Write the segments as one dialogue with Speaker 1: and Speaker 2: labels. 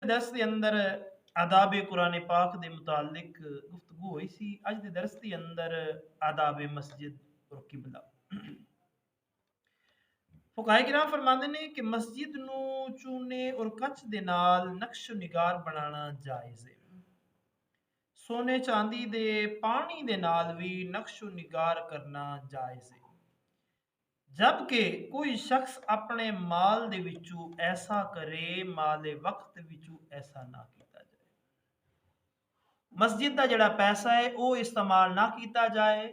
Speaker 1: दरस दे अंदर आदाब कुरान पाक दे मुतालिक गुफ्तगू हुई सी। अज दे दरस दे अंदर आदाब मस्जिद और किबला। फुकाहे किराम फरमाते ने कि मस्जिद नू चूने और कच दे नाल नक्श निगार बनाना जायज़ है। सोने चांदी दे पानी दे नाल भी नक्शो निगार करना जायज़ है। जबकि कोई शख्स अपने माल दे विचों ऐसा करे, माले वक्त विचों ऐसा ना किया जाए। मस्जिद का जड़ा पैसा है वह इस्तेमाल ना किया जाए।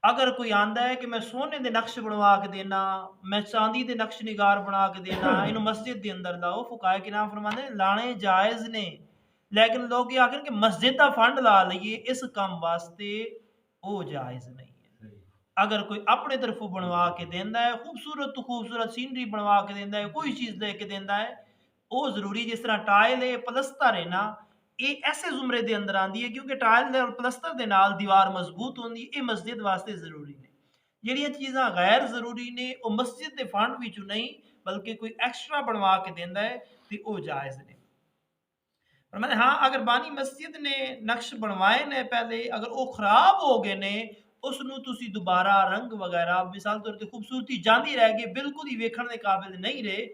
Speaker 1: अगर कोई आंदा है कि मैं सोने दे नक्श बनवा के देना, मैं चांदी दे नक्श निगार बना के देना, इन्हू मस्जिद के अंदर लाओ, फुकाए के नाम फरमाते हैं लाने जायज़ ने। लेकिन लोग ये आखिर कि मस्जिद का फंड ला लीए इस काम वास्ते, वो जायज़ नहीं है। अगर कोई अपने तरफों बनवा के देंदा है, खूबसूरत तो खूबसूरत सीनरी बनवा के देंदा है, कोई चीज़ लेके देंदा है, वो ज़रूरी जिस तरह टाइल है, पलस्तर है ना, ये ऐसे ज़ुमरे दे अंदर आंदी है क्योंकि टाइल और पलस्तर दे नाल दीवार मज़बूत होंदी है, ये मस्जिद वास्ते ज़रूरी ने। ਜਿਹੜੀਆਂ ਚੀਜ਼ਾਂ ਗੈਰ ਜ਼ਰੂਰੀ ਨੇ ਉਹ ਮਸਜਿਦ ਦੇ ਫੰਡ ਵਿੱਚੋਂ ਨਹੀਂ ਬਲਕਿ ਕੋਈ ਐਕਸਟਰਾ ਬਣਵਾ ਕੇ ਦਿੰਦਾ ਹੈ ਤੇ ਉਹ ਜਾਇਜ਼ ਨੇ। पर मैंने हाँ अगर बानी मस्जिद ने नक्श बनवाए ने पहले अगर वो खराब हो गए ने उसनू तुसी दोबारा रंग वगैरह मिसाल तौर पर खूबसूरती जाती रह गई बिल्कुल ही वेखण के काबिल नहीं रहे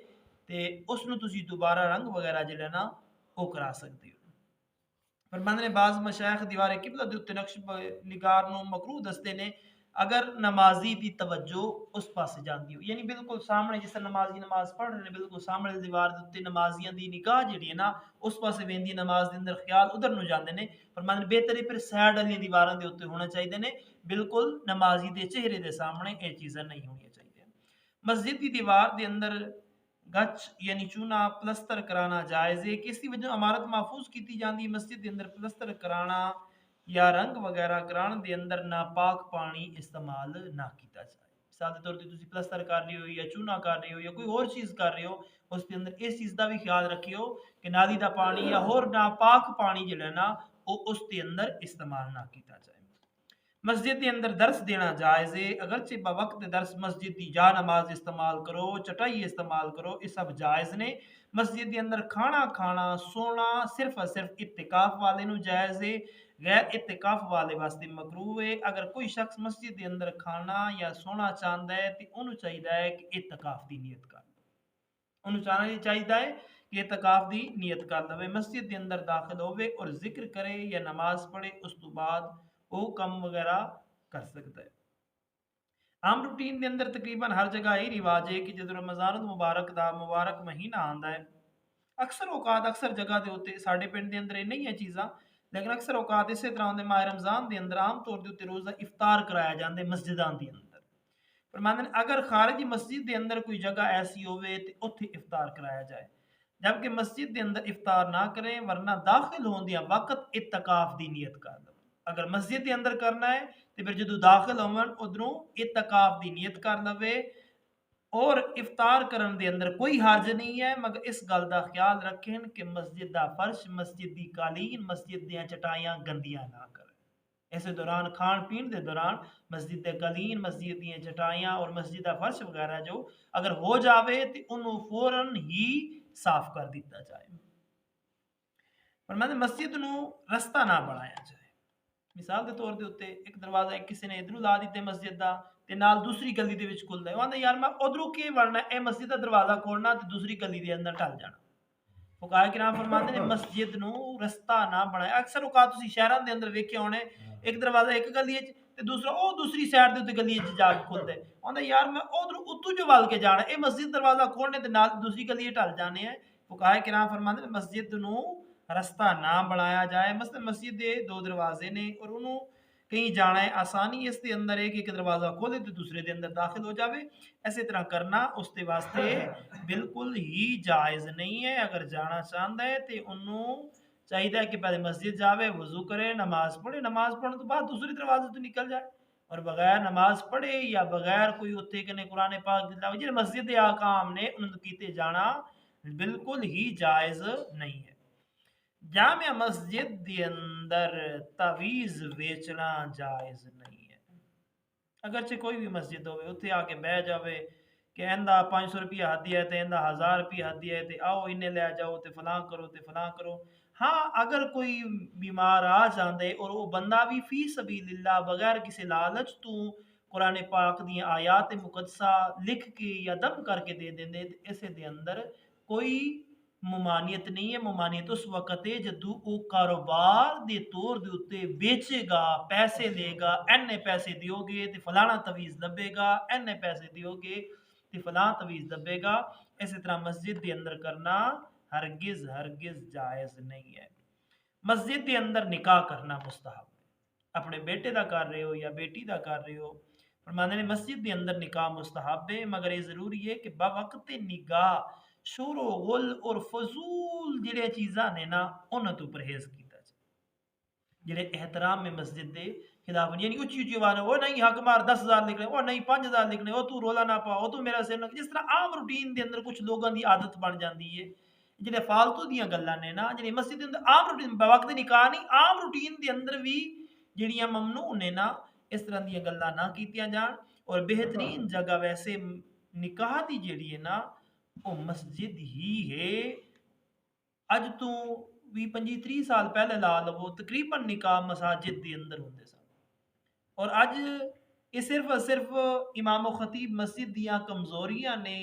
Speaker 1: तो उसनू तुसी दोबारा रंग वगैरह जो ना वो करा सकते हो। पर मैंने बाज़ मशाइख दीवार किबला के उत्ते नक्श निगार नू मकरूह दसते ने अगर नमाजी की तवज्जो उस पासे जाती हो यानी बिल्कुल सामने जिस तरह नमाजी नमाज पढ़ रहे हैं बिल्कुल सामने दीवार के उत्ते नमाजियां की निगाह जी है ना उस पासे वेंदी नमाज के अंदर ख्याल उधर नू जाते हैं। पर मैंने बेहतर फिर सैड वाली दीवारों के उत्ते होना चाहिए ने बिल्कुल नमाजी के चेहरे के सामने ये चीज़ां नहीं होनी चाहिए। मस्जिद की दीवार के अंदर गच यानी चूना प्लस्तर कराना जायज़ है। किसी वजह इमारत महफूज की जाती मस्जिद के अंदर प्लस्तर कराना या रंग वगैरह कराने के अंदर नापाक पानी इस्तेमाल ना किया जाए। मिसाल के तौर पर तुम प्लस्तर कर रहे हो या चूना कर रहे हो या कोई और चीज़ कर रहे हो उसके अंदर इस चीज़ का भी ख्याल रखियो कि नाली का पानी या होर नापाक पानी जो है ना वो उसके अंदर इस्तेमाल ना किया जाए। मस्जिद के अंदर दर्स देना जायज़ है अगरचे बवक्त दर्स मस्जिद की जा नमाज इस्तेमाल करो चटाई इस्तेमाल करो ये सब जायज़ ने। मस्जिद के अंदर खाना खाना सोना सिर्फ और सिर्फ इत्तिकाफ वाले नू जायज़ है गैर इत्तिकाफ वाले वास्ते मकरूह है। अगर कोई शख्स मस्जिद के अंदर खाना या सोना चाहता है तो उन्होंने चाहिए है कि इत्तिकाफ की नीयत कर उन्होंने चाहना चाहिए है कि इत्तिकाफ की नीयत कर लवे मस्जिद के अंदर दाखिल होवे और जिक्र करे या नमाज पढ़े उस तो बाद वो कम वगैरह कर सकता है। आम रूटीन के अंदर तकरीबन हर जगह यही रिवाज है कि जो रमज़ान मुबारक का मुबारक महीना आंदा है अक्सर औकात अक्सर जगह के उत्ते साडे पिंड के अंदर नहीं है चीज़ां लेकिन अक्सर औकात इस तरह होंदे माह रमज़ान के अंदर आम तौर के उत्ते रोज़ का इफ्तार कराया जाता है मस्जिदों के अंदर। पर मानन अगर खारिजी मस्जिद के अंदर कोई जगह ऐसी होवे तो उत्थे इफ्तार कराया जाए जबकि मस्जिद के अंदर इफ्तार ना करें वरना दाखिल होंदियां वक्त इत्तिकाफ की नीयत कर लो। अगर मस्जिद के अंदर करना है तो फिर जो दाखिल होवन उधरों इत्तिकाफ की नीयत कर लवे और इफ्तार करन दे अंदर कोई हर्ज नहीं है मगर इस गल का ख्याल रखें कि मस्जिद का फर्श मस्जिद की कालीन मस्जिद दी चटाइयां गंदियां ना करें। इस दौरान खान पीन के दौरान मस्जिद के कालीन मस्जिद दी चटाइयां और मस्जिद का फर्श वगैरह जो अगर हो जाए तो उन्होंने फौरन ही साफ कर दिता जाए। पर मैंने मस्जिद नू रस्ता ना बनाया जाए। मिसाल के तौर के उत्ते एक दरवाजा किसी ने इधरों ला दिते मस्जिद का ते नाल दूसरी गली दे विच खुलदा है वो आंदा यार मैं उधरों की वड़ना ए मस्जिद का दरवाजा खोलना ते दूसरी गली के अंदर ढल जाना। फुकाहा किराम फरमाते ने मस्जिद नू रस्ता ना बनाया। अक्सर औकात तुसीं शहरां दे अंदर वेखे होने एक दरवाजा एक गली च ते दूसरा ओ दूसरी साइड दे उत्ते गली च जाके खुलदा है। आंदा यार मैं उधरों उत्तों जो वल के जाना ए मस्जिद दरवाजा खोलने ते नाल दूसरी गली च ढल जाने हैं। फुकाहा किराम फरमाते ने मस्जिद नू रस्ता ना बनाया जाए। मसलन मस्जिद दे दो दरवाजे ने और उन्हों कहीं जाना है आसानी इसके अंदर एक एक दरवाजा खोले तो दूसरे के अंदर दाखिल हो जाए इस तरह करना उसके वास्ते बिल्कुल ही जायज़ नहीं है। अगर जाना चाहता है तो उन्होंने चाहिए कि पहले मस्जिद जावे वजू करे नमाज पढ़े नमाज पढ़ने तो बाद दूसरे दरवाजे तो निकल जाए और बगैर नमाज पढ़े या बगैर कोई उत्ते कने कुरान पाक जो मस्जिद के आकाम ने उन्होंने कीते जाना बिल्कुल ही जायज़ नहीं है। जामिया मस्जिद के अंदर तावीज़ बेचना जायज़ नहीं है। अगरचे कोई भी मस्जिद होवे उत्थे आके बह जावे कि इंदा 500 रुपया हदिया है, तो इंदा 1000 रुपया हदिया है, तो आओ इन्हें ले जाओ, तो फलां करो, तो फलां करो। हाँ, अगर कोई बीमार आ जांदे और वो बंदा भी फी सबीलिल्लाह बगैर किसी लालच तो कुरान पाक दी आयात मुकद्दसा लिख के या दम करके दे देंदे, ते इस दे अंदर कोई ममानियत नहीं है। ममानियत उस वक़्त है जदों वो कारोबार दे तौर दे उत्ते बेचेगा, पैसे लेगा, इन्ने पैसे दियोगे ते फलाना तवीज़ लब्भेगा, इन्ने पैसे दियोगे ते फलां तवीज़ लब्भेगा। इस तरह मस्जिद दे अंदर करना हरगिज़ हरगिज़ जायज़ नहीं है। मस्जिद दे अंदर निकाह करना मुस्तहब है। अपने बेटे दा कर रहे हो या बेटी दा कर रहे हो, फरमांदे ने मस्जिद दे अंदर निकाह मुस्तहब है, मगर ये ज़रूरी है कि बवक़्ते निकाह शोरो गुल और फजूल जिहड़ियां चीज़ां ने ना उन्हां तो परहेज़ कीता जाए। जिहड़े एहतराम में मस्जिद दे खिलाफ यानी उच्ची उच्ची आवाज़ में, ओ नहीं हक मार 10,000 लिखने, ओ नहीं 5,000 लिखने, ओ तू रोला ना पा, ओ तू मेरा सिर ना, जिस तरह आम रूटीन दे अंदर कुछ लोगों की आदत बन जाती है। जिहड़े फालतू दियां गल्लां ने ना, जिहड़ी मस्जिद दे अंदर आम रूटीन बवक्त निकाह नहीं, आम रूटीन दे अंदर भी जिहड़ियां ममनू ने ना, इस तरह दियां गल्लां ना कीतियां जान। और बेहतरीन जगह वैसे निकाह दी जिहड़ी है ना, वो मस्जिद ही है। अज तो 20-25-30 साल पहले ला लवो, तकरीबन निकाह मसाजिद दे अंदर होंदे सन। और अज ये सिर्फ इमाम खतीब मस्जिद दियां कमजोरियां ने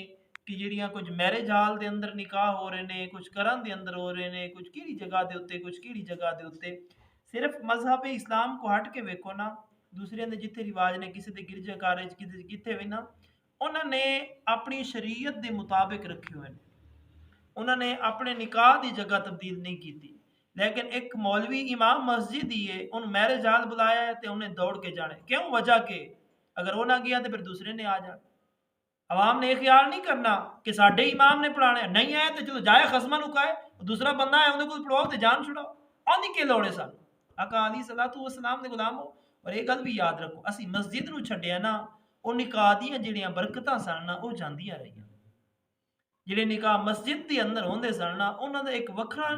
Speaker 1: कि जिहड़ियां कुछ मैरिज हाल दे अंदर निकाह हो रहे ने, कुछ घरां दे अंदर हो रहे ने, कुछ किहड़ी जगह दे उत्ते, कुछ किहड़ी जगह दे उत्ते। सिर्फ मजहब इस्लाम को हट के वेखो ना, दूसरे दे जिथे रिवाज ने, किसी दे गिरजाघर च किथे भी ना, उन्होंने अपनी शरीयत के मुताबिक रखे हुए हैं। उन्होंने अपने निकाह की जगह तब्दील नहीं की। लेकिन एक मौलवी इमाम मस्जिद ही है, उन्हें मैरिज हाल बुलाया है तो उन्हें दौड़ के जाने, क्यों? वजह के अगर वो ना गया तो फिर दूसरे ने आ जाना। अवाम ने यह ख्याल नहीं करना कि साडे इमाम ने पढ़ाने, नहीं आए तो चलो जाए खसमा लुकाए, दूसरा बंदा है उन्हें को पढ़ाओ तो जान छुड़ाओ। आंदी के लोड़े सन आका अली सलातु वसलाम दे गुलाम हो। और एक गल भी याद रखो, असी मस्जिद नूं छड्डिया ना, वो निकाह दीयां जिहड़ियां बरकतां सन ना, वो जांदियां रहियां। जिहड़े निकाह मस्जिद के अंदर होंदे सन ना, उन्हां दा एक वखरा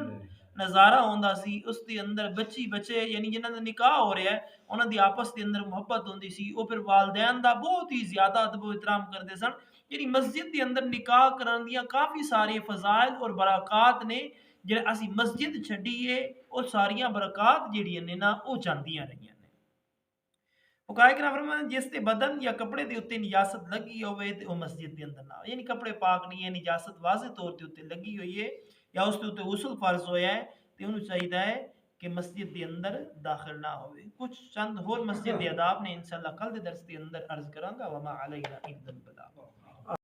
Speaker 1: नज़ारा होंदा सी। उस दे अंदर बच्ची बच्चे यानी जिन्हां दा निकाह हो रहा है, उन्हां दी आपस के अंदर मुहब्बत होंदी सी। वो फिर वालदैन दा बहुत ही ज़्यादा अदब एहतराम करदे सन। यानी मस्जिद के अंदर निकाह कराने दियां काफ़ी सारे फज़ाइल और बरक़ात ने, जिहड़े असी मस्जिद छड्डिए वो सारियां बरक़ात जिहड़ियां ने ना, वो जांदियां रहियां ने। फकाहे किराम फरमाते जिस ते बदन या कपड़े के उत्ते निजासत लगी होवे ते वो मस्जिद के अंदर ना आवे। यानी कपड़े पाक नहीं है, निजासत वाज़े तौर ते उत्ते लगी हुई है या उसके उत्ते गुस्ल फर्ज होया है, तो उन्हें चाहिए है कि मस्जिद के अंदर दाखिल ना होवे। कुछ चंद होर मस्जिद के आदाब ने इंशाअल्लाह कल दे दर्स के अंदर अर्ज करांगा। वमा अलैना इल्लल बलाग।